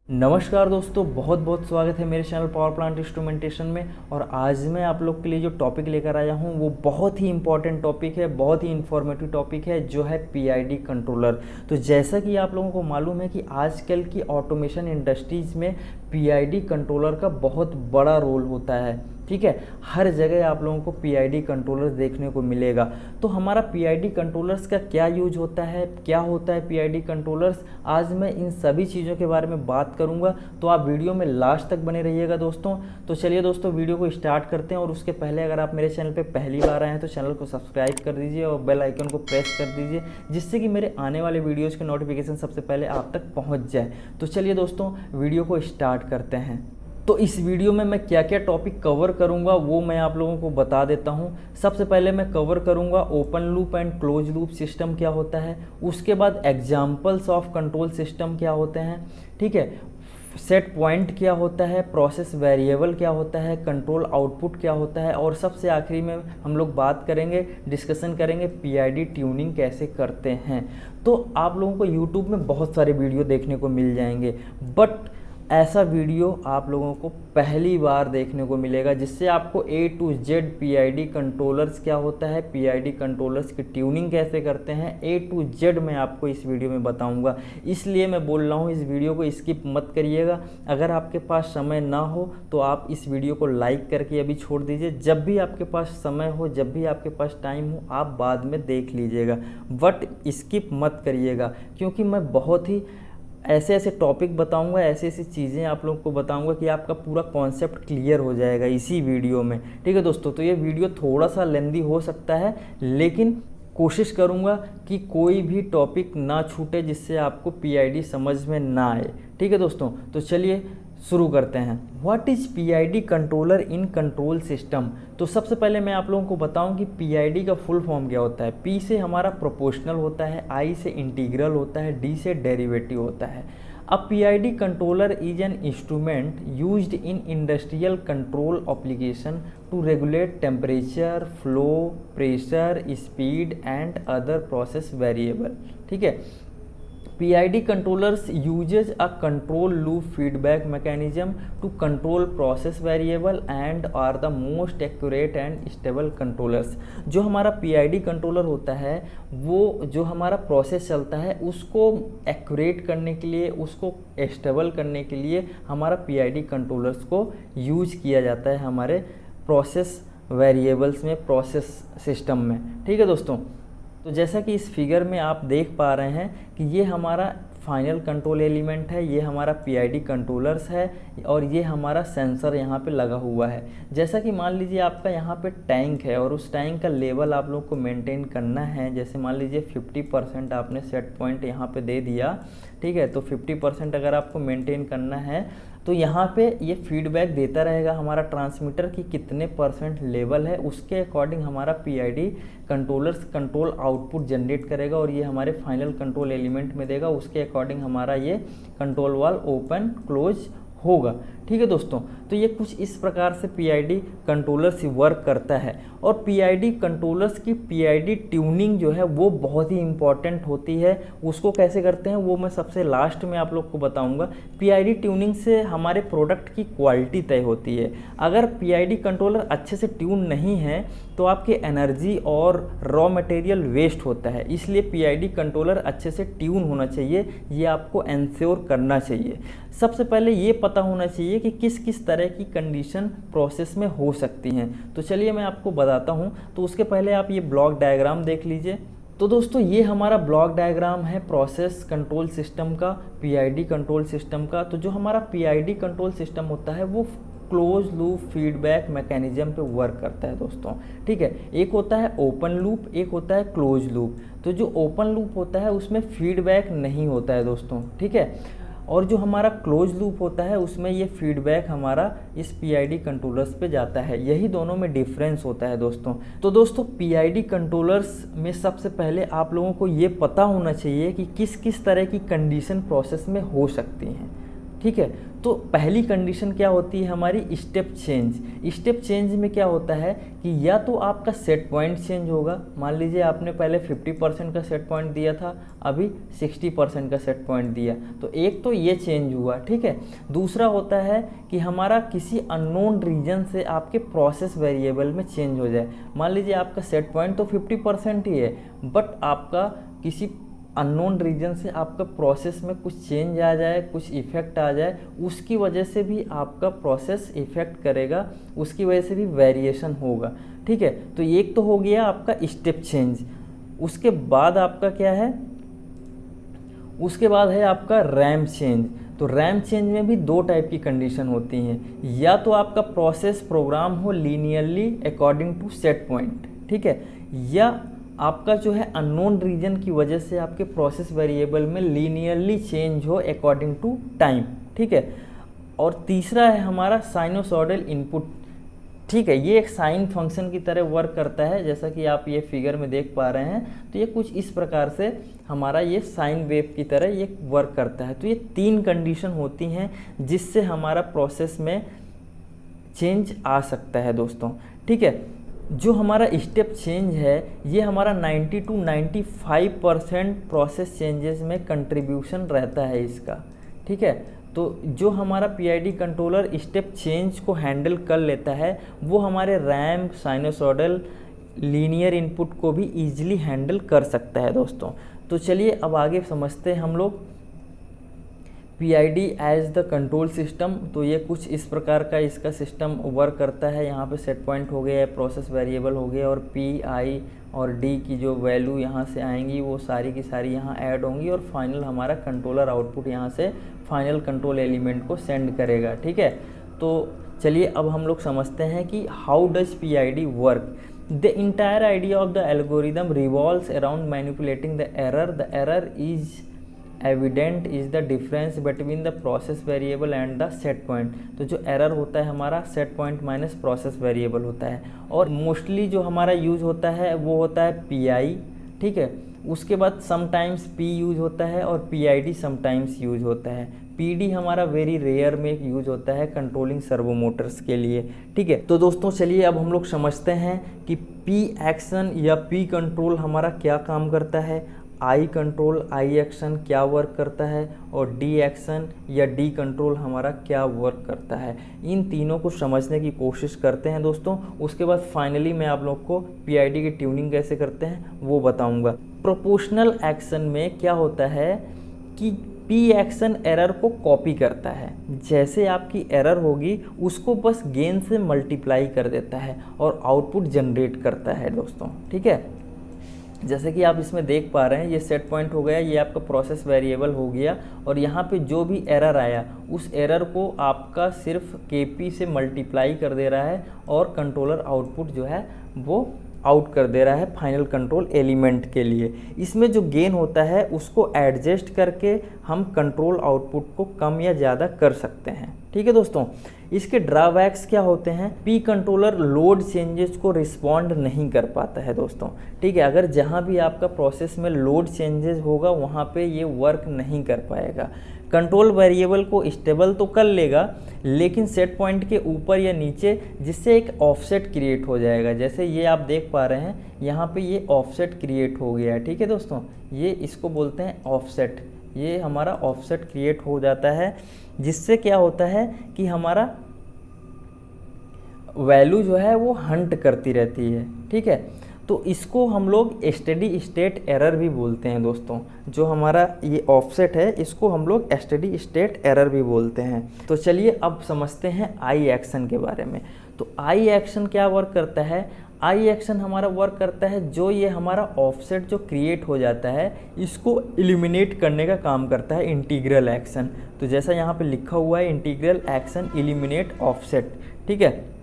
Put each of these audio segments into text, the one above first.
नमस्कार दोस्तों, बहुत बहुत स्वागत है मेरे चैनल पावर प्लांट इंस्ट्रूमेंटेशन में। और आज मैं आप लोग के लिए जो टॉपिक लेकर आया हूँ वो बहुत ही इंपॉर्टेंट टॉपिक है, बहुत ही इन्फॉर्मेटिव टॉपिक है, जो है पीआईडी कंट्रोलर। तो जैसा कि आप लोगों को मालूम है कि आजकल की ऑटोमेशन इंडस्ट्रीज़ में पीआईडी कंट्रोलर का बहुत बड़ा रोल होता है। ठीक है, हर जगह आप लोगों को पीआईडी कंट्रोलर देखने को मिलेगा। तो हमारा पीआईडी कंट्रोलर्स का क्या यूज होता है, क्या होता है पीआईडी कंट्रोलर्स, आज मैं इन सभी चीज़ों के बारे में बात करूंगा। तो आप वीडियो में लास्ट तक बने रहिएगा दोस्तों। तो चलिए दोस्तों, वीडियो को स्टार्ट करते हैं। और उसके पहले अगर आप मेरे चैनल पर पहली बार आए हैं तो चैनल को सब्सक्राइब कर दीजिए और बेल आइकन को प्रेस कर दीजिए, जिससे कि मेरे आने वाले वीडियोज़ के नोटिफिकेशन सबसे पहले आप तक पहुँच जाए। तो चलिए दोस्तों, वीडियो को स्टार्ट करते हैं। तो इस वीडियो में मैं क्या क्या टॉपिक कवर करूंगा वो मैं आप लोगों को बता देता हूं। सबसे पहले मैं कवर करूंगा open loop and close loop system क्या होता है। उसके बाद एग्जांपल्स ऑफ कंट्रोल सिस्टम क्या होते हैं। ठीक है, सेट पॉइंट क्या होता है, प्रोसेस वेरिएबल क्या होता है, कंट्रोल आउटपुट क्या होता है, और सबसे आखिरी में हम लोग बात करेंगे, डिस्कशन करेंगे पीआईडी ट्यूनिंग कैसे करते हैं। तो आप लोगों को यूट्यूब में बहुत सारे वीडियो देखने को मिल जाएंगे, बट ऐसा वीडियो आप लोगों को पहली बार देखने को मिलेगा जिससे आपको ए टू जेड पीआईडी कंट्रोलर्स क्या होता है, पीआईडी कंट्रोलर्स की ट्यूनिंग कैसे करते हैं, ए टू जेड मैं आपको इस वीडियो में बताऊंगा। इसलिए मैं बोल रहा हूँ, इस वीडियो को स्किप मत करिएगा। अगर आपके पास समय ना हो तो आप इस वीडियो को लाइक करके अभी छोड़ दीजिए। जब भी आपके पास समय हो, जब भी आपके पास टाइम हो, आप बाद में देख लीजिएगा, बट स्किप मत करिएगा, क्योंकि मैं बहुत ही ऐसे ऐसे टॉपिक बताऊंगा, ऐसी ऐसी चीज़ें आप लोगों को बताऊंगा कि आपका पूरा कॉन्सेप्ट क्लियर हो जाएगा इसी वीडियो में। ठीक है दोस्तों, तो ये वीडियो थोड़ा सा लेंदी हो सकता है, लेकिन कोशिश करूंगा कि कोई भी टॉपिक ना छूटे जिससे आपको पीआईडी समझ में ना आए। ठीक है दोस्तों, तो चलिए शुरू करते हैं। What is PID controller in control system. तो सबसे पहले मैं आप लोगों को बताऊं कि पीआईडी का फुल फॉर्म क्या होता है। पी से हमारा प्रोपोर्शनल होता है, आई से इंटीग्रल होता है, डी से डेरिवेटिव होता है। अब PID controller is an instrument used in industrial control application to regulate temperature, flow, pressure, speed and other process variable. ठीक है, PID controllers uses a control loop feedback mechanism to control process variable and are the most accurate and stable controllers। जो हमारा PID controller होता है वो जो हमारा process चलता है उसको एक्यूरेट करने के लिए, उसको स्टेबल करने के लिए हमारा PID कंट्रोलर्स को यूज किया जाता है हमारे प्रोसेस वेरिएबल्स में, प्रोसेस सिस्टम में। ठीक है दोस्तों, तो जैसा कि इस फिगर में आप देख पा रहे हैं कि ये हमारा फाइनल कंट्रोल एलिमेंट है, ये हमारा पीआईडी कंट्रोलर्स है और ये हमारा सेंसर यहाँ पे लगा हुआ है। जैसा कि मान लीजिए आपका यहाँ पे टैंक है और उस टैंक का लेवल आप लोग को मेंटेन करना है। जैसे मान लीजिए 50% आपने सेट पॉइंट यहाँ पे दे दिया। ठीक है, तो 50% अगर आपको मेंटेन करना है तो यहाँ पे ये फीडबैक देता रहेगा हमारा ट्रांसमीटर कि कितने % लेवल है, उसके अकॉर्डिंग हमारा PID controllers control output generate करेगा और ये हमारे फाइनल कंट्रोल एलिमेंट में देगा। उसके अकॉर्डिंग हमारा ये कंट्रोल वाल्व ओपन क्लोज होगा। ठीक है दोस्तों, तो ये कुछ इस प्रकार से पीआईडी कंट्रोलर्स वर्क करता है। और पीआईडी कंट्रोलर्स की पीआईडी ट्यूनिंग जो है वो बहुत ही इंपॉर्टेंट होती है। उसको कैसे करते हैं वो मैं सबसे लास्ट में आप लोग को बताऊंगा। पीआईडी ट्यूनिंग से हमारे प्रोडक्ट की क्वालिटी तय होती है। अगर पीआईडी कंट्रोलर अच्छे से ट्यून नहीं है तो आपकी एनर्जी और रॉ मटेरियल वेस्ट होता है। इसलिए पीआईडी कंट्रोलर अच्छे से ट्यून होना चाहिए, ये आपको इंश्योर करना चाहिए। सबसे पहले ये पता होना चाहिए कि किस किस तरह की कंडीशन प्रोसेस में हो सकती हैं। तो चलिए मैं आपको बताता हूँ। तो उसके पहले आप ये ब्लॉक डायग्राम देख लीजिए। तो दोस्तों ये हमारा ब्लॉक डायग्राम है प्रोसेस कंट्रोल सिस्टम का, पीआईडी कंट्रोल सिस्टम का। तो जो हमारा पीआईडी कंट्रोल सिस्टम होता है वो क्लोज लूप फीडबैक मैकेनिज्म पे वर्क करता है दोस्तों। ठीक है, एक होता है ओपन लूप, एक होता है क्लोज लूप। तो जो ओपन लूप होता है उसमें फीडबैक नहीं होता है दोस्तों। ठीक है, और जो हमारा क्लोज लूप होता है उसमें ये फीडबैक हमारा इस पीआईडी कंट्रोलर्स पे जाता है। यही दोनों में डिफरेंस होता है दोस्तों। तो दोस्तों पीआईडी कंट्रोलर्स में सबसे पहले आप लोगों को ये पता होना चाहिए कि किस किस तरह की कंडीशन प्रोसेस में हो सकती हैं। ठीक है। तो पहली कंडीशन क्या होती है हमारी, स्टेप चेंज। स्टेप चेंज में क्या होता है कि या तो आपका सेट पॉइंट चेंज होगा, मान लीजिए आपने पहले 50% का सेट पॉइंट दिया था, अभी 60% का सेट पॉइंट दिया, तो एक तो ये चेंज हुआ, ठीक है। दूसरा होता है कि हमारा किसी अननोन रीजन से आपके प्रोसेस वेरिएबल में चेंज हो जाए। मान लीजिए आपका सेट पॉइंट तो 50% ही है, बट आपका किसी अननोन रीजन से आपका प्रोसेस में कुछ चेंज आ जाए, कुछ इफ़ेक्ट आ जाए, उसकी वजह से भी आपका प्रोसेस इफ़ेक्ट करेगा, उसकी वजह से भी वेरिएशन होगा, ठीक है। तो एक तो हो गया आपका स्टेप चेंज। उसके बाद आपका क्या है, उसके बाद है आपका रैम चेंज। तो रैम चेंज में भी दो टाइप की कंडीशन होती हैं, या तो आपका प्रोसेस प्रोग्राम हो linearly according to set point, ठीक है, या आपका जो है अननोन रीजन की वजह से आपके प्रोसेस वेरिएबल में लीनियरली चेंज हो अकॉर्डिंग टू टाइम, ठीक है। और तीसरा है हमारा साइनोसॉइडल इनपुट, ठीक है। ये एक साइन फंक्शन की तरह वर्क करता है, जैसा कि आप ये फिगर में देख पा रहे हैं। तो ये कुछ इस प्रकार से हमारा ये साइन वेव की तरह ये वर्क करता है। तो ये तीन कंडीशन होती हैं जिससे हमारा प्रोसेस में चेंज आ सकता है दोस्तों, ठीक है। जो हमारा स्टेप चेंज है ये हमारा 90 to 95% प्रोसेस चेंजेस में कंट्रीब्यूशन रहता है इसका, ठीक है। तो जो हमारा पीआईडी कंट्रोलर स्टेप चेंज को हैंडल कर लेता है वो हमारे रैम, साइनोसॉइडल, लीनियर इनपुट को भी ईजिली हैंडल कर सकता है दोस्तों। तो चलिए अब आगे समझते हैं हम लोग PID as the control system. तो ये कुछ इस प्रकार का इसका सिस्टम वर्क करता है। यहाँ पे सेट पॉइंट हो गया है, प्रोसेस वेरिएबल हो गया, और P, I और D की जो वैल्यू यहाँ से आएंगी वो सारी की सारी यहाँ ऐड होंगी, और फाइनल हमारा कंट्रोलर आउटपुट यहाँ से फाइनल कंट्रोल एलिमेंट को सेंड करेगा, ठीक है। तो चलिए अब हम लोग समझते हैं कि how does PID work. The entire idea of the algorithm revolves around manipulating the error. The error is evident is the difference between the process variable and the set point. तो जो एरर होता है हमारा set point minus process variable होता है, और mostly जो हमारा यूज़ होता है वो होता है PI, ठीक है। उसके बाद समटाइम्स P यूज होता है और PID समटाइम्स यूज होता है। PD हमारा वेरी रेयर में यूज होता है कंट्रोलिंग सर्वो मोटर्स के लिए, ठीक है। तो दोस्तों चलिए अब हम लोग समझते हैं कि P एक्शन या P कंट्रोल हमारा क्या काम करता है, आई कंट्रोल, आई एक्शन क्या वर्क करता है, और डी एक्शन या डी कंट्रोल हमारा क्या वर्क करता है। इन तीनों को समझने की कोशिश करते हैं दोस्तों। उसके बाद फाइनली मैं आप लोग को PID की ट्यूनिंग कैसे करते हैं वो बताऊंगा। प्रोपोर्शनल एक्शन में क्या होता है कि P एक्शन एरर को कॉपी करता है, जैसे आपकी एरर होगी उसको बस गेन से मल्टीप्लाई कर देता है और आउटपुट जनरेट करता है दोस्तों, ठीक है। जैसे कि आप इसमें देख पा रहे हैं ये सेट पॉइंट हो गया, ये आपका प्रोसेस वेरिएबल हो गया, और यहाँ पे जो भी एरर आया उस एरर को आपका सिर्फ KP से मल्टीप्लाई कर दे रहा है और कंट्रोलर आउटपुट जो है वो आउट कर दे रहा है फाइनल कंट्रोल एलिमेंट के लिए। इसमें जो गेन होता है उसको एडजस्ट करके हम कंट्रोल आउटपुट को कम या ज़्यादा कर सकते हैं, ठीक है दोस्तों। इसके ड्रॉबैक्स क्या होते हैं, P कंट्रोलर लोड चेंजेस को रिस्पॉन्ड नहीं कर पाता है दोस्तों, ठीक है। अगर जहाँ भी आपका प्रोसेस में लोड चेंजेस होगा वहाँ पे ये वर्क नहीं कर पाएगा। कंट्रोल वेरिएबल को स्टेबल तो कर लेगा लेकिन सेट पॉइंट के ऊपर या नीचे, जिससे एक ऑफसेट क्रिएट हो जाएगा। जैसे ये आप देख पा रहे हैं यहाँ पे ये ऑफसेट क्रिएट हो गया है, ठीक है दोस्तों। ये इसको बोलते हैं ऑफसेट, ये हमारा ऑफसेट क्रिएट हो जाता है, जिससे क्या होता है कि हमारा वैल्यू जो है वो हंट करती रहती है, ठीक है। तो इसको हम लोग स्टेडी स्टेट एरर भी बोलते हैं दोस्तों। जो हमारा ये ऑफसेट है इसको हम लोग स्टेडी स्टेट एरर भी बोलते हैं। तो चलिए अब समझते हैं आई एक्शन के बारे में। तो आई एक्शन क्या वर्क करता है, आई एक्शन हमारा वर्क करता है जो ये हमारा ऑफसेट जो क्रिएट हो जाता है इसको एलिमिनेट करने का काम करता है इंटीग्रल एक्शन। तो जैसा यहाँ पे लिखा हुआ है इंटीग्रल एक्शन एलिमिनेट ऑफसेट, ठीक है।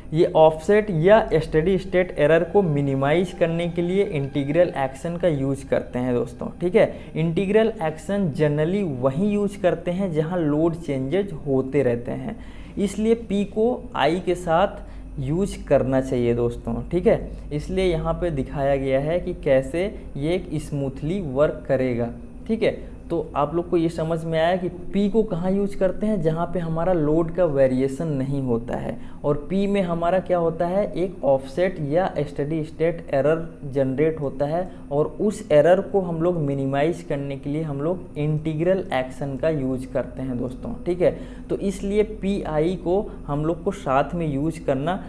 ये ऑफसेट या स्टेडी स्टेट एरर को मिनिमाइज करने के लिए इंटीग्रल एक्शन का यूज करते हैं दोस्तों, ठीक है। इंटीग्रल एक्शन जनरली वहीं यूज करते हैं जहां लोड चेंजेज होते रहते हैं, इसलिए P को I के साथ यूज करना चाहिए दोस्तों, ठीक है। इसलिए यहाँ पे दिखाया गया है कि कैसे ये एक स्मूथली वर्क करेगा, ठीक है। तो आप लोग को ये समझ में आया कि P को कहाँ यूज करते हैं, जहाँ पे हमारा लोड का वेरिएशन नहीं होता है, और P में हमारा क्या होता है, एक ऑफसेट या स्टेडी स्टेट एरर जनरेट होता है, और उस एरर को हम लोग मिनिमाइज करने के लिए हम लोग इंटीग्रल एक्शन का यूज करते हैं दोस्तों। ठीक है, तो इसलिए PI को हम लोग को साथ में यूज करना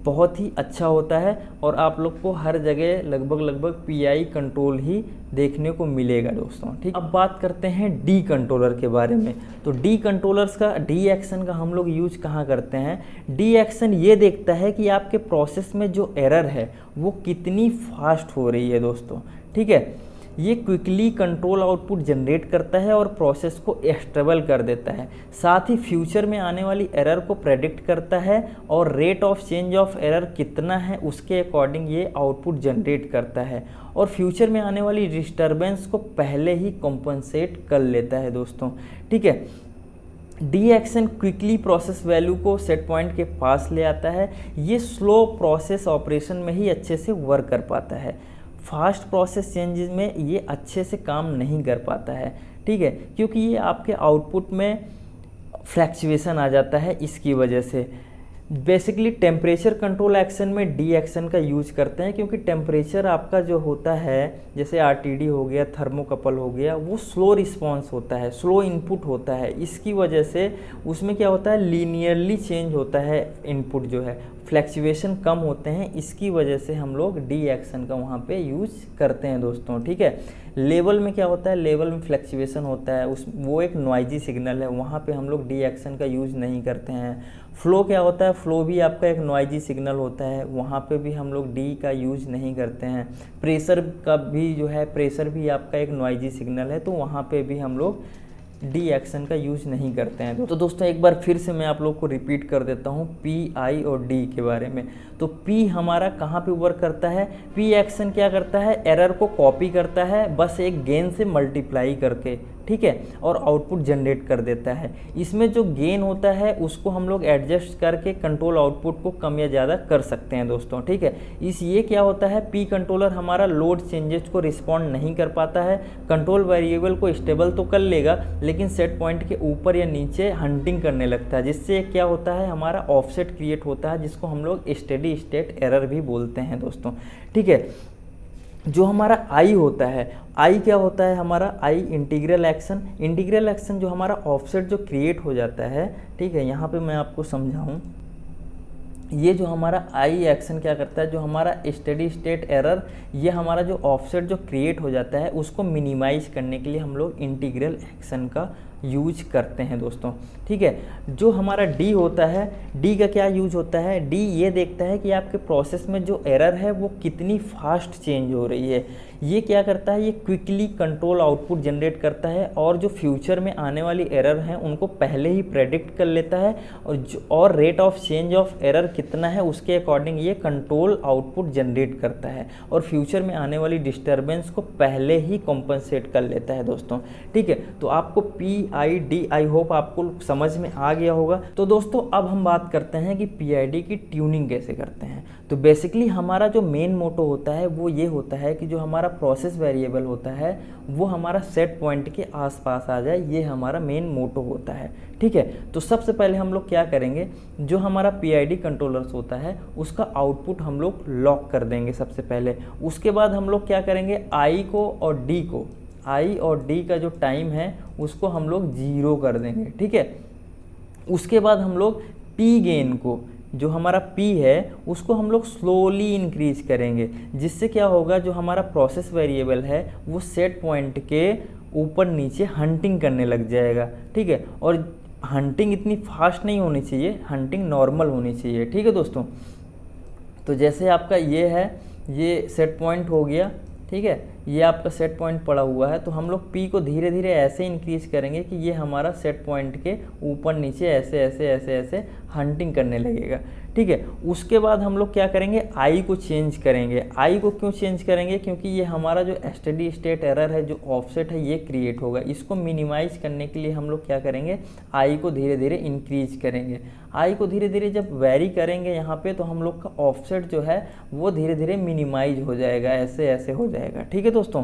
बहुत ही अच्छा होता है, और आप लोग को हर जगह लगभग PI कंट्रोल ही देखने को मिलेगा दोस्तों। ठीक, अब बात करते हैं डी कंट्रोलर के बारे में। तो डी कंट्रोलर्स का, डी एक्शन का हम लोग यूज कहाँ करते हैं। डी एक्शन ये देखता है कि आपके प्रोसेस में जो एरर है वो कितनी फास्ट हो रही है दोस्तों। ठीक है, ये क्विकली कंट्रोल आउटपुट जनरेट करता है और प्रोसेस को स्टेबल कर देता है, साथ ही फ्यूचर में आने वाली एरर को प्रेडिक्ट करता है, और rate of change of error कितना है उसके अकॉर्डिंग ये आउटपुट जनरेट करता है, और फ्यूचर में आने वाली डिस्टर्बेंस को पहले ही कॉम्पनसेट कर लेता है दोस्तों। ठीक है, D action quickly process value को सेट पॉइंट के पास ले आता है। ये स्लो प्रोसेस ऑपरेशन में ही अच्छे से वर्क कर पाता है, फास्ट प्रोसेस चेंजेस में ये अच्छे से काम नहीं कर पाता है। ठीक है, क्योंकि ये आपके आउटपुट में फ्लैक्चुएशन आ जाता है, इसकी वजह से बेसिकली टेम्परेचर कंट्रोल एक्शन में डी एक्शन का यूज करते हैं, क्योंकि टेम्परेचर आपका जो होता है, जैसे आरटीडी हो गया, थर्मोकपल हो गया, वो स्लो रिस्पांस होता है, स्लो इनपुट होता है। इसकी वजह से उसमें क्या होता है, लीनियरली चेंज होता है इनपुट जो है, फ्लैक्चुएशन कम होते हैं। इसकी वजह से हम लोग डी एक्शन का वहाँ पे यूज करते हैं दोस्तों। ठीक है, लेवल में क्या होता है, लेवल में फ्लैक्चुएशन होता है, वो एक नॉइजी सिग्नल है, वहाँ पे हम लोग डी एक्शन का यूज नहीं करते हैं। फ्लो क्या होता है, फ्लो भी आपका एक नॉइजी सिग्नल होता है, वहाँ पे भी हम लोग डी का यूज नहीं करते हैं। प्रेशर का भी जो है, प्रेशर भी आपका एक नॉइजी सिग्नल है, तो वहाँ पे भी हम लोग डी एक्शन का यूज नहीं करते हैं। तो दोस्तों एक बार फिर से मैं आप लोग को रिपीट कर देता हूँ PI और D के बारे में। तो P हमारा कहाँ पे वर्क करता है, P एक्शन क्या करता है, एरर को कॉपी करता है बस एक गेन से मल्टीप्लाई करके, ठीक है, और आउटपुट जनरेट कर देता है। इसमें जो गेन होता है उसको हम लोग एडजस्ट करके कंट्रोल आउटपुट को कम या ज़्यादा कर सकते हैं दोस्तों। ठीक है, ये क्या होता है, P कंट्रोलर हमारा लोड चेंजेस को रिस्पॉन्ड नहीं कर पाता है, कंट्रोल वेरिएबल को स्टेबल तो कर लेगा, लेकिन सेट पॉइंट के ऊपर या नीचे हंटिंग करने लगता है, जिससे क्या होता है, हमारा ऑफसेट क्रिएट होता है, जिसको हम लोग स्टेडी स्टेट एरर भी बोलते हैं दोस्तों। ठीक है, जो हमारा आई होता है, आई क्या होता है हमारा, आई इंटीग्रल एक्शन। इंटीग्रल एक्शन जो हमारा ऑफसेट जो क्रिएट हो जाता है, ठीक है, यहाँ पे मैं आपको समझाऊँ, ये जो हमारा आई एक्शन क्या करता है, जो हमारा स्टेडी स्टेट एरर, ये हमारा जो ऑफसेट जो क्रिएट हो जाता है उसको मिनिमाइज करने के लिए हम लोग इंटीग्रल एक्शन का यूज करते हैं दोस्तों। ठीक है, जो हमारा डी होता है, डी का क्या यूज होता है, डी ये देखता है कि आपके प्रोसेस में जो एरर है वो कितनी फास्ट चेंज हो रही है। ये क्या करता है, ये क्विकली कंट्रोल आउटपुट जनरेट करता है, और जो फ्यूचर में आने वाली एरर हैं उनको पहले ही प्रेडिक्ट कर लेता है, और rate of change of error कितना है उसके अकॉर्डिंग ये कंट्रोल आउटपुट जनरेट करता है, और फ्यूचर में आने वाली डिस्टर्बेंस को पहले ही कॉम्पनसेट कर लेता है दोस्तों। ठीक है, तो आपको PID आई होप आपको समझ में आ गया होगा। तो दोस्तों अब हम बात करते हैं कि PID की ट्यूनिंग कैसे करते हैं। तो बेसिकली हमारा जो मेन मोटो होता है वो ये होता है कि जो हमारा प्रोसेस वेरिएबल होता है वो हमारा सेट पॉइंट के आसपास आ जाए, ये हमारा मेन मोटो होता है। ठीक है, तो सबसे पहले हम लोग क्या करेंगे, जो हमारा PID कंट्रोलर्स होता है उसका आउटपुट हम लोग लॉक कर देंगे सबसे पहले। उसके बाद हम लोग क्या करेंगे, आई को और डी को, आई और डी का जो टाइम है उसको हम लोग 0 कर देंगे। ठीक है, उसके बाद हम लोग P गेन को, जो हमारा P है उसको हम लोग स्लोली इंक्रीज करेंगे, जिससे क्या होगा, जो हमारा प्रोसेस वेरिएबल है वो सेट पॉइंट के ऊपर नीचे हंटिंग करने लग जाएगा। ठीक है, और हंटिंग इतनी फास्ट नहीं होनी चाहिए, हंटिंग नॉर्मल होनी चाहिए। ठीक है दोस्तों, तो जैसे आपका ये है, ये सेट पॉइंट हो गया, ठीक है, ये आपका सेट पॉइंट पड़ा हुआ है, तो हम लोग P को धीरे धीरे ऐसे इंक्रीज करेंगे कि ये हमारा सेट पॉइंट के ऊपर नीचे ऐसे ऐसे ऐसे ऐसे हंटिंग करने लगेगा। ठीक है, उसके बाद हम लोग क्या करेंगे, आई को चेंज करेंगे। आई को क्यों चेंज करेंगे, क्योंकि ये हमारा जो स्टेडी स्टेट एरर है, जो ऑफसेट है, ये क्रिएट होगा। इसको मिनिमाइज करने के लिए हम लोग क्या करेंगे, आई को धीरे धीरे इंक्रीज करेंगे। आई को धीरे धीरे जब वेरी करेंगे यहाँ पे, तो हम लोग का ऑफसेट जो है वो धीरे धीरे मिनिमाइज हो जाएगा, ऐसे ऐसे हो जाएगा। ठीक है दोस्तों,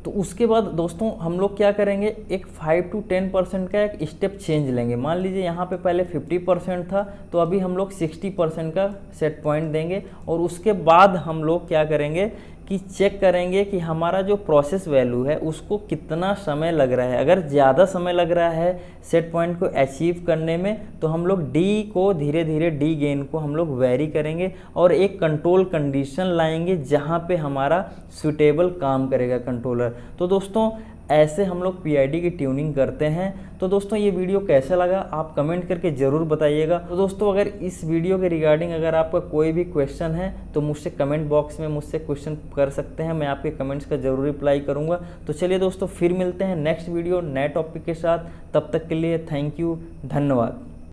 तो उसके बाद दोस्तों हम लोग क्या करेंगे, एक 5 to 10% का एक स्टेप चेंज लेंगे। मान लीजिए यहाँ पे पहले 50% था, तो अभी हम लोग 60% का सेट पॉइंट देंगे। और उसके बाद हम लोग क्या करेंगे कि चेक करेंगे कि हमारा जो प्रोसेस वैल्यू है उसको कितना समय लग रहा है। अगर ज़्यादा समय लग रहा है सेट पॉइंट को अचीव करने में, तो हम लोग डी को धीरे धीरे, डी गेन को हम लोग वेरी करेंगे और एक कंट्रोल कंडीशन लाएंगे जहाँ पे हमारा सूटेबल काम करेगा कंट्रोलर। तो दोस्तों ऐसे हम लोग पीआईडी की ट्यूनिंग करते हैं। तो दोस्तों ये वीडियो कैसा लगा आप कमेंट करके ज़रूर बताइएगा। तो दोस्तों अगर इस वीडियो के रिगार्डिंग अगर आपका कोई भी क्वेश्चन है तो मुझसे कमेंट बॉक्स में मुझसे क्वेश्चन कर सकते हैं, मैं आपके कमेंट्स का ज़रूर रिप्लाई करूँगा। तो चलिए दोस्तों फिर मिलते हैं नेक्स्ट वीडियो नए टॉपिक के साथ, तब तक के लिए थैंक यू, धन्यवाद।